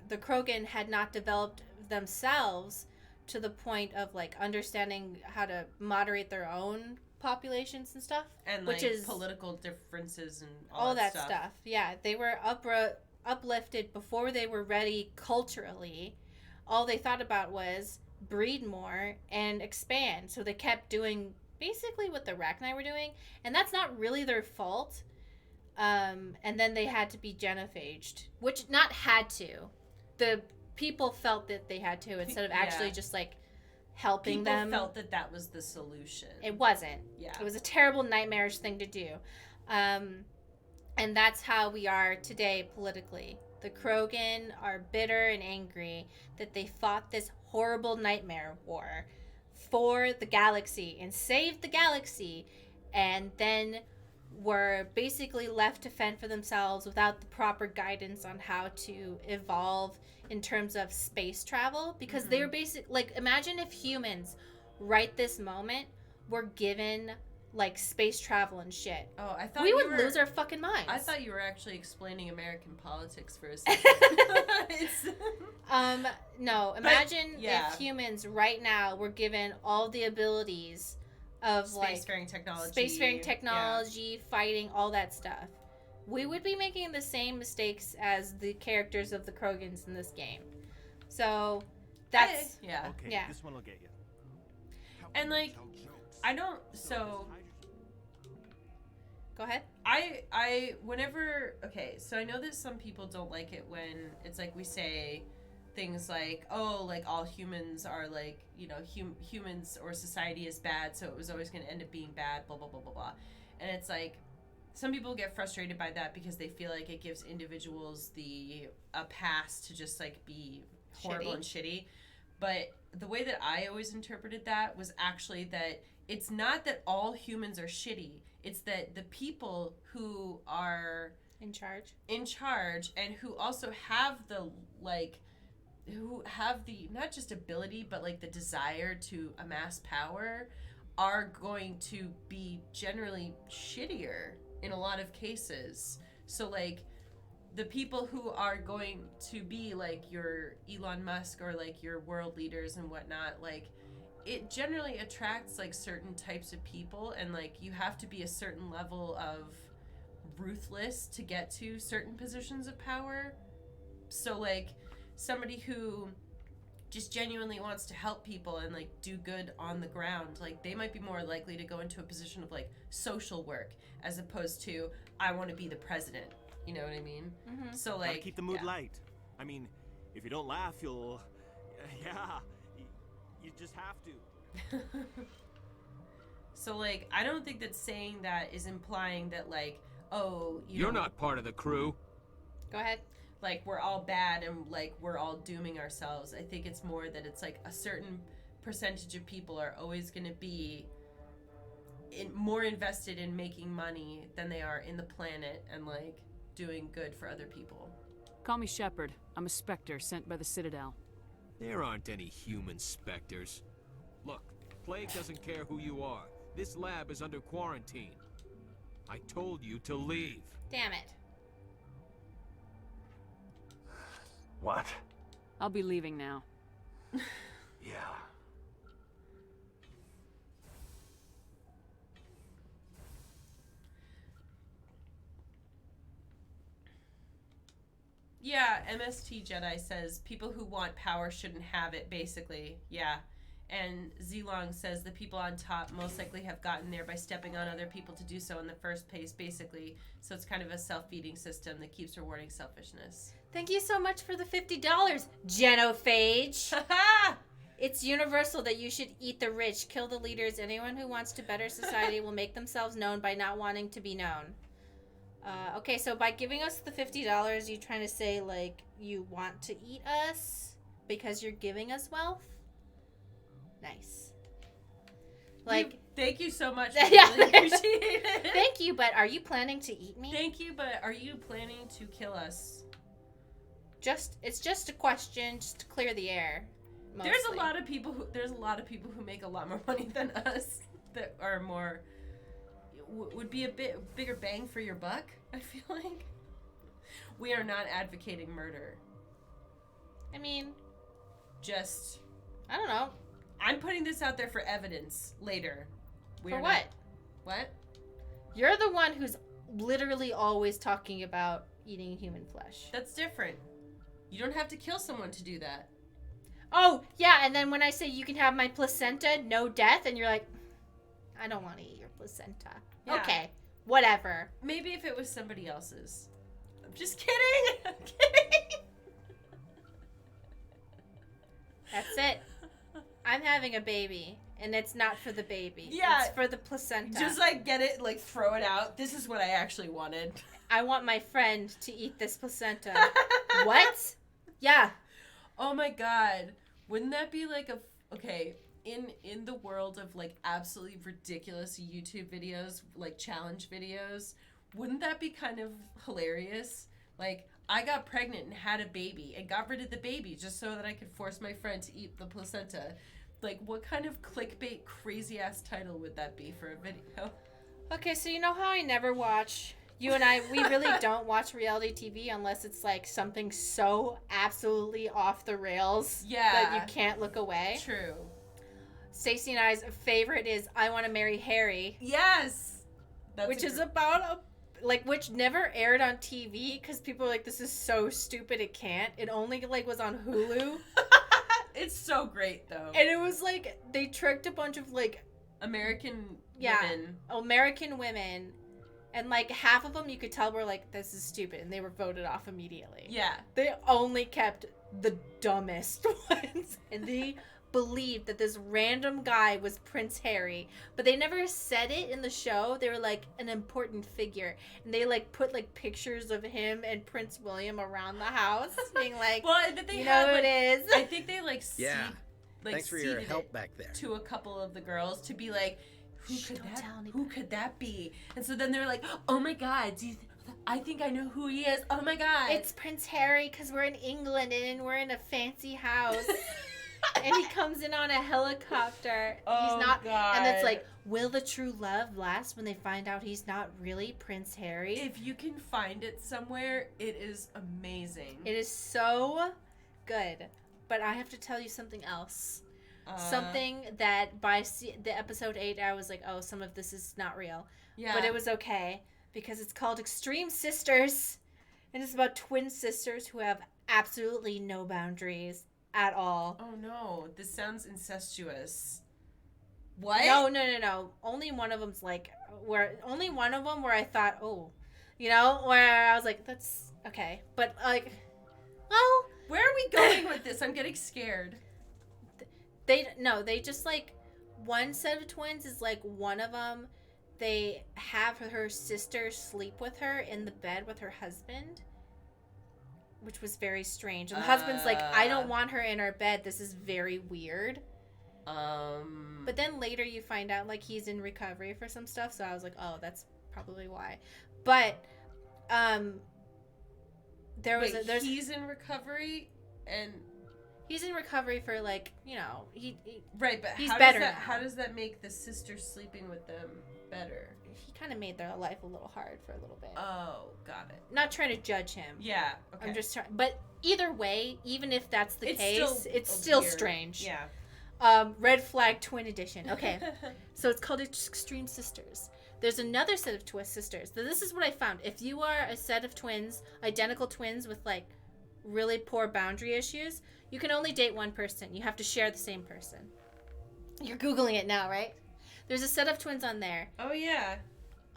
the Krogan had not developed themselves to the point of like understanding how to moderate their own populations and stuff, and which like is political differences and all that stuff. Yeah, they were uplifted before they were ready culturally. All they thought about was breed more and expand. So they kept doing basically what the Rachni were doing, and that's not really their fault. And then they had to be genophaged, which not had to. The people felt that they had to instead of actually just like helping them. People felt that was the solution. It wasn't. Yeah. It was a terrible, nightmarish thing to do. And that's how we are today politically. The Krogan are bitter and angry that they fought this horrible nightmare war for the galaxy and saved the galaxy, and then were basically left to fend for themselves without the proper guidance on how to evolve in terms of space travel, because they were imagine if humans right this moment were given like space travel and shit. Oh, I thought we would lose our fucking minds. I thought you were actually explaining American politics for a second. No, imagine if humans right now were given all the abilities of spacefaring technology, fighting, all that stuff. We would be making the same mistakes as the characters of the Krogans in this game. So that's Okay, this one will get you. And like, I don't. So go ahead. I whenever so I know that some people don't like it when it's like we say things like, oh, like all humans are like, you know, humans or society is bad, so it was always going to end up being bad, blah blah blah blah blah. And it's like some people get frustrated by that because they feel like it gives individuals a pass to just like be horrible and shitty. But the way that I always interpreted that was actually that it's not that all humans are shitty. It's that the people who are in charge and who also have the not just ability but like the desire to amass power are going to be generally shittier in a lot of cases. So like the people who are going to be like your Elon Musk or like your world leaders and whatnot, like it generally attracts like certain types of people, and like you have to be a certain level of ruthless to get to certain positions of power. So like somebody who just genuinely wants to help people and like do good on the ground, like they might be more likely to go into a position of like social work as opposed to I want to be the president. You know what I mean? Mm-hmm. So like, gotta keep the mood light. I mean, if you don't laugh, you'll, you just have to. So like, I don't think that saying that is implying that like, oh, you're not part of the crew. Go ahead. Like we're all bad and like we're all dooming ourselves. I think it's more that it's like a certain percentage of people are always going to be more invested in making money than they are in the planet and like doing good for other people. Call me Shepard. I'm a Spectre sent by the Citadel. There aren't any human Spectres. Look, Plague doesn't care who you are. This lab is under quarantine. I told you to leave. Damn it. What? I'll be leaving now. Yeah. Yeah, MST Jedi says people who want power shouldn't have it, basically. Yeah. And Zilong says the people on top most likely have gotten there by stepping on other people to do so in the first place, basically. So it's kind of a self-feeding system that keeps rewarding selfishness. Thank you so much for the $50, Genophage. It's universal that you should eat the rich, kill the leaders. Anyone who wants to better society will make themselves known by not wanting to be known. Okay, so by giving us the $50, you trying to say, like, you want to eat us because you're giving us wealth? Nice. Like, thank you so much. I really appreciate it. Thank you, but are you planning to eat me? Thank you, but are you planning to kill us? It's just a question, just to clear the air. Mostly. There's a lot of people who make a lot more money than us that are more would be a bit bigger bang for your buck. I feel like we are not advocating murder. I mean, just I don't know. I'm putting this out there for evidence later. For what? What? You're the one who's literally always talking about eating human flesh. That's different. You don't have to kill someone to do that. Oh, yeah, and then when I say you can have my placenta, no death, and you're like, I don't want to eat your placenta. Yeah. Okay, whatever. Maybe if it was somebody else's. I'm just kidding. I'm kidding. That's it. I'm having a baby, and it's not for the baby. Yeah. It's for the placenta. Just, like, get it, like, throw it out. This is what I actually wanted. I want my friend to eat this placenta. What? Yeah. Oh my god. Wouldn't that be like a... Okay, in the world of, like, absolutely ridiculous YouTube videos, like, challenge videos, wouldn't that be kind of hilarious? Like, I got pregnant and had a baby and got rid of the baby just so that I could force my friend to eat the placenta. Like, what kind of clickbait, crazy-ass title would that be for a video? Okay, so you know how I never watch... You and I, we really don't watch reality TV unless it's, like, something so absolutely off the rails that you can't look away. True. Stacey and I's favorite is I Want to Marry Harry. Yes! Which is about which never aired on TV because people are like, this is so stupid it can't. It only, like, was on Hulu. It's so great, though. And it was, like, they tricked a bunch of, like... American women. And, like, half of them you could tell were like, this is stupid. And they were voted off immediately. Yeah. They only kept the dumbest ones. And they believed that this random guy was Prince Harry. But they never said it in the show. They were, like, an important figure. And they, like, put, like, pictures of him and Prince William around the house. Being like, well, they you had, know who like, it is. I think they, like, Yeah. like, Thanks for your seeded help it back there. to a couple of the girls to be like, who could that be? And so then they're like, oh my god, I think I know who he is. Oh my god. It's Prince Harry because we're in England and we're in a fancy house. And he comes in on a helicopter. Oh, he's not, God. and it's like, will the true love last when they find out he's not really Prince Harry? If you can find it somewhere, it is amazing. It is so good. But I have to tell you something else. Something that by the episode 8, I was like, oh, some of this is not real. Yeah. But it was okay because it's called Extreme Sisters. And it's about twin sisters who have absolutely no boundaries at all. Oh no, this sounds incestuous. What? No. Only one of them's like, where I thought, oh, you know, where I was like, that's okay. But like, well, where are we going with this? I'm getting scared. They just like, one set of twins is like one of them, they have her sister sleep with her in the bed with her husband, which was very strange. And the husband's like, I don't want her in our bed. This is very weird. But then later you find out like he's in recovery for some stuff. So I was like, oh, that's probably why. But he's in recovery and he's in recovery for like, you know, he right, but he's how better does that, now. how does that make the sister sleeping with them better? He kind of made their life a little hard for a little bit. Oh, got it. Not trying to judge him. Yeah, okay. I'm just trying, but either way, even if that's the case, it's weird. still strange. Yeah. Red Flag Twin Edition. Okay. So it's called Extreme Sisters. There's another set of twin sisters. This is what I found. If you are a set of twins, identical twins with like really poor boundary issues, you can only date one person. You have to share the same person. You're Googling it now, right? There's a set of twins on there. Oh, yeah.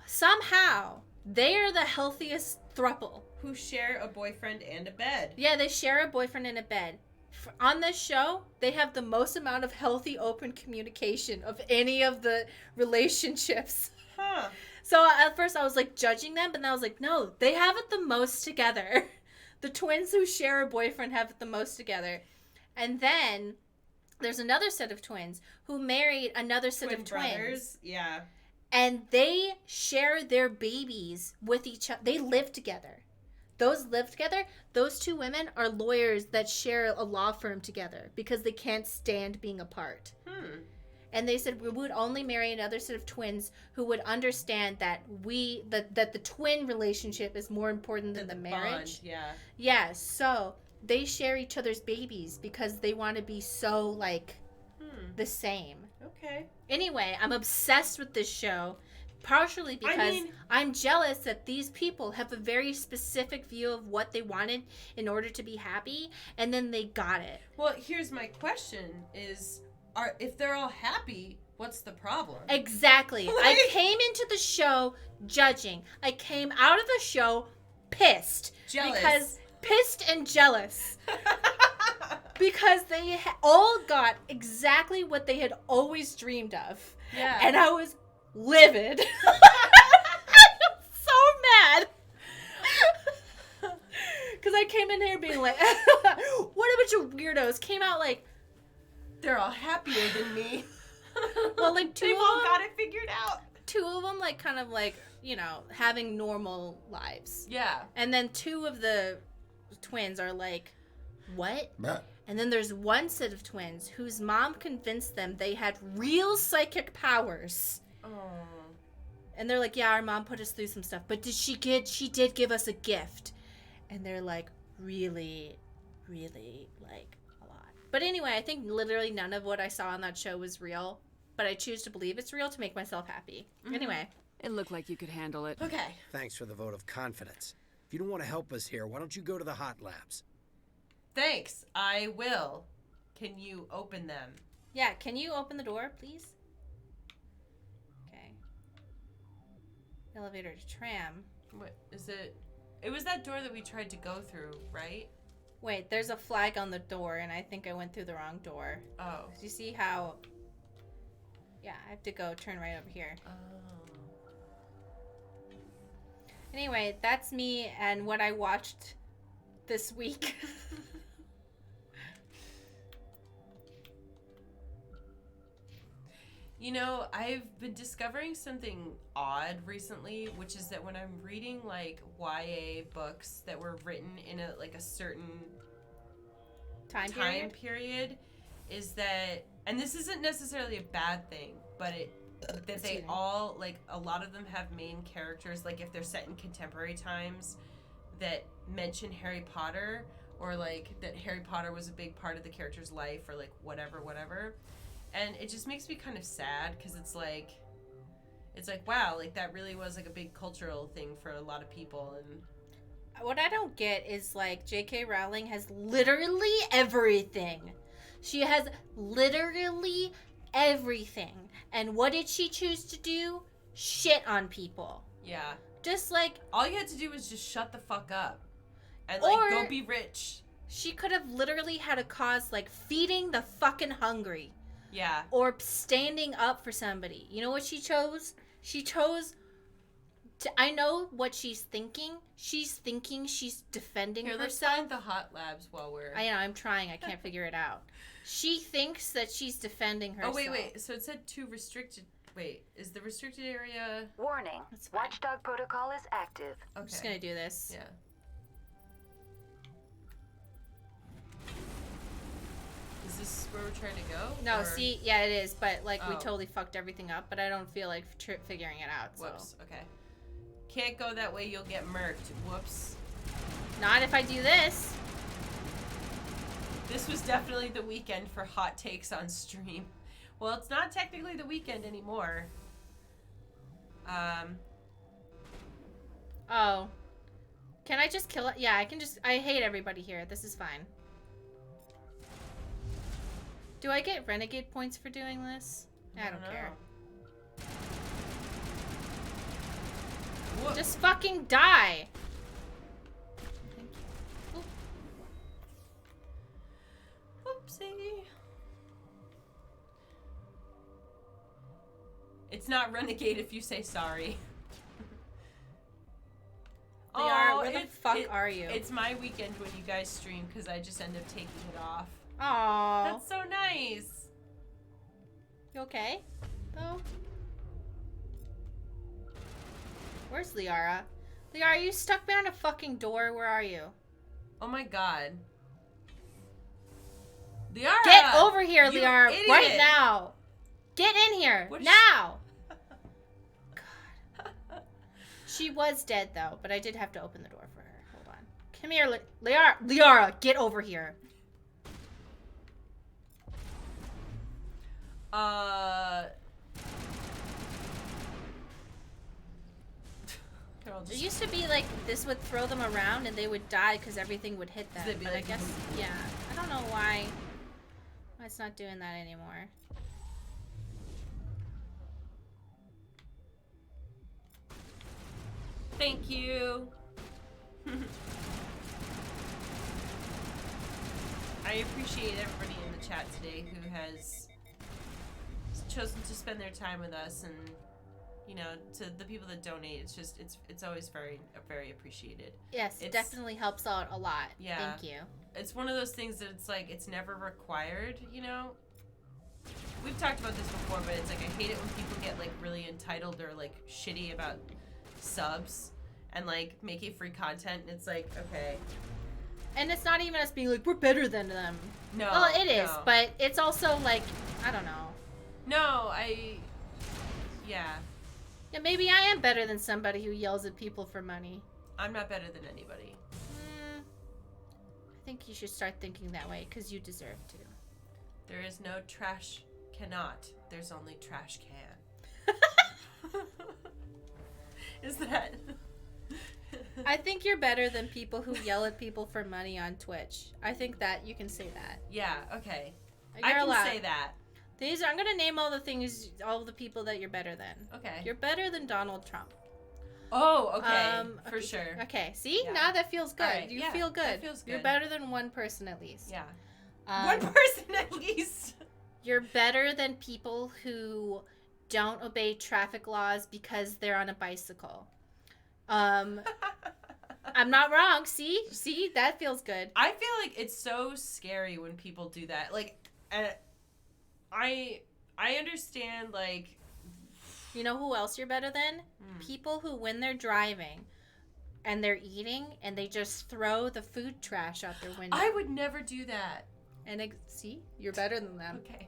Somehow, they are the healthiest throuple. Who share a boyfriend and a bed. Yeah, they share a boyfriend and a bed. On this show, they have the most amount of healthy, open communication of any of the relationships. Huh. So at first I was like judging them, but then I was like, no, they have it the most together. The twins who share a boyfriend have it the most together. And then there's another set of twins who married another set of twins. Brothers. Yeah. And they share their babies with each other. They live together. Those live together. Those two women are lawyers that share a law firm together because they can't stand being apart. And they said we would only marry another set of twins who would understand that that the twin relationship is more important than the marriage. Bond, yeah. Yeah, so they share each other's babies because they want to be so like the same. Okay. Anyway, I'm obsessed with this show, partially because I'm jealous that these people have a very specific view of what they wanted in order to be happy, and then they got it. Well, here's my question is, if they're all happy, What's the problem? Exactly. I came into the show judging. I came out of the show pissed. Jealous. Pissed and jealous. Because they all got exactly what they had always dreamed of. Yeah. And I was livid. I'm so mad. Because I came in here being like, what a bunch of weirdos. Came out like, they're all happier than me. Well, like They've all got it figured out. 2 of them, like, kind of like, you know, having normal lives. Yeah. And then 2 of the twins are like, what? Bah. And then there's one set of twins whose mom convinced them they had real psychic powers. Oh. And they're like, yeah, our mom put us through some stuff, but she did give us a gift. And they're like, really, really, like, a lot. But anyway, I think literally none of what I saw on that show was real. But I choose to believe it's real to make myself happy. Mm-hmm. Anyway. It looked like you could handle it. Okay. Thanks for the vote of confidence. If you don't want to help us here, why don't you go to the hot labs? Thanks. I will. Can you open them? Yeah, can you open the door, please? Okay. Elevator to tram. What is it? It was that door that we tried to go through, right? Wait, there's a flag on the door, and I think I went through the wrong door. Oh. Do you see how... Yeah, I have to go turn right over here. Oh. Anyway, that's me and what I watched this week. You know, I've been discovering something odd recently, which is that when I'm reading like YA books that were written in a certain time period, is that, and this isn't necessarily a bad thing, but that they all, like, a lot of them have main characters, like if they're set in contemporary times, that mention Harry Potter, or like that Harry Potter was a big part of the character's life, or like whatever. And it just makes me kind of sad, because it's like, wow, like that really was like a big cultural thing for a lot of people. And what I don't get is, like, J.K. Rowling has literally everything. She has literally everything. And what did she choose to do? Shit on people. Yeah. Just like... all you had to do was just shut the fuck up. And, like, go be rich. She could have literally had a cause, like, feeding the fucking hungry. Yeah. Or standing up for somebody. You know what she chose? She chose... I know what she's thinking. She's thinking she's defending herself. Let's find the hot labs while we're... I know, I'm trying. I can't figure it out. She thinks that she's defending herself. Oh, wait. So it said 2 restricted... Wait, is the restricted area... Warning. Watchdog protocol is active. Okay. I'm just gonna do this. Yeah. Is this where we're trying to go? No, or... see, yeah, it is, but, like, we Oh. totally fucked everything up, but I don't feel like figuring it out, so. Whoops, okay. Can't go that way, you'll get murked. Whoops. Not if I do this. This was definitely the weekend for hot takes on stream. Well, it's not technically the weekend anymore. Oh. Can I just kill it? Yeah, I can just... I hate everybody here. This is fine. Do I get Renegade points for doing this? I don't care. Whoop. Just fucking die! Whoopsie. It's not Renegade if you say sorry. Where the fuck are you? It's my weekend when you guys stream, because I just end up taking it off. Aww. That's so nice. You okay? Though? Where's Liara? Liara, are you stuck behind a fucking door? Where are you? Oh my god. Liara! Get over here, you Liara, idiot. right now! Get in here, What now! God. She was dead, though, but I did have to open the door for her. Hold on. Come here, Liara! Liara, get over here! It used to be like this would throw them around and they would die because everything would hit them. They'd be But like, I guess, yeah. I don't know why it's not doing that anymore. Thank you. I appreciate everybody in the chat today who has chosen to spend their time with us, and you know, to the people that donate, it's always very appreciated. Yes, it definitely helps out a lot. Yeah. Thank you. It's one of those things that it's like it's never required, you know? We've talked about this before, but it's like I hate it when people get like really entitled or like shitty about subs and like making free content, and it's like, okay. And it's not even us being like, we're better than them. No. Well, it is, no. but it's also like, I don't know. No, yeah. Yeah, maybe I am better than somebody who yells at people for money. I'm not better than anybody. I think you should start thinking that way, because you deserve to. There is no trash cannot. There's only trash can. Is that... I think you're better than people who yell at people for money on Twitch. I think that you can say that. Yeah, okay. You're I can allowed. say that. I'm gonna name all the things, all the people that you're better than. Okay. You're better than Donald Trump. Oh, okay. For sure. Okay, see? Yeah. Now that feels good. Right, You yeah, feel good. that feels good. You're better than one person at least. Yeah. One person at least. You're better than people who don't obey traffic laws because they're on a bicycle. I'm not wrong. See, that feels good. I feel like it's so scary when people do that. Like, I understand. Like, you know who else you're better than? People who, when they're driving and they're eating, and they just throw the food trash out their window. I would never do that. And see, you're better than them. Okay.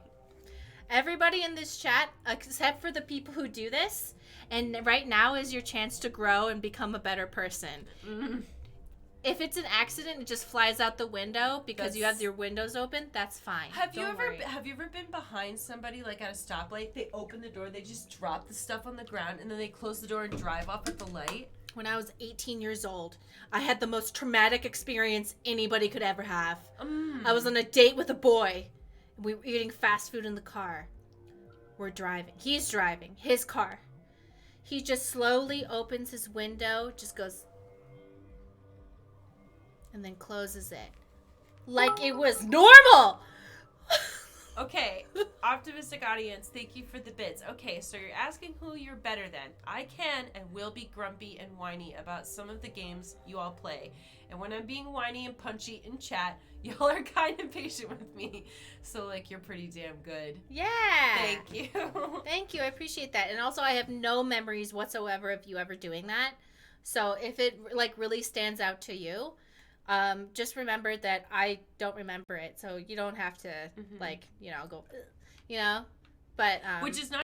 Everybody in this chat, except for the people who do this, and right now is your chance to grow and become a better person. If it's an accident, it just flies out the window because you have your windows open. That's fine. Have you Don't ever worry. been behind somebody like at a stoplight? They open the door, they just drop the stuff on the ground, and then they close the door and drive off at the light. When I was 18 years old, I had the most traumatic experience anybody could ever have. I was on a date with a boy. We were eating fast food in the car. We're driving. He's driving his car. He just slowly opens his window, just goes, and then closes it. Like it was normal! Okay, optimistic audience, thank you for the bits. Okay, so you're asking who you're better than. I can and will be grumpy and whiny about some of the games you all play. And when I'm being whiny and punchy in chat, y'all are kind of patient with me. So, like, you're pretty damn good. Yeah! Thank you. Thank you, I appreciate that. And also, I have no memories whatsoever of you ever doing that. So, if it, like, really stands out to you, just remember that I don't remember it, so you don't have to like, you know, go, you know, but which is not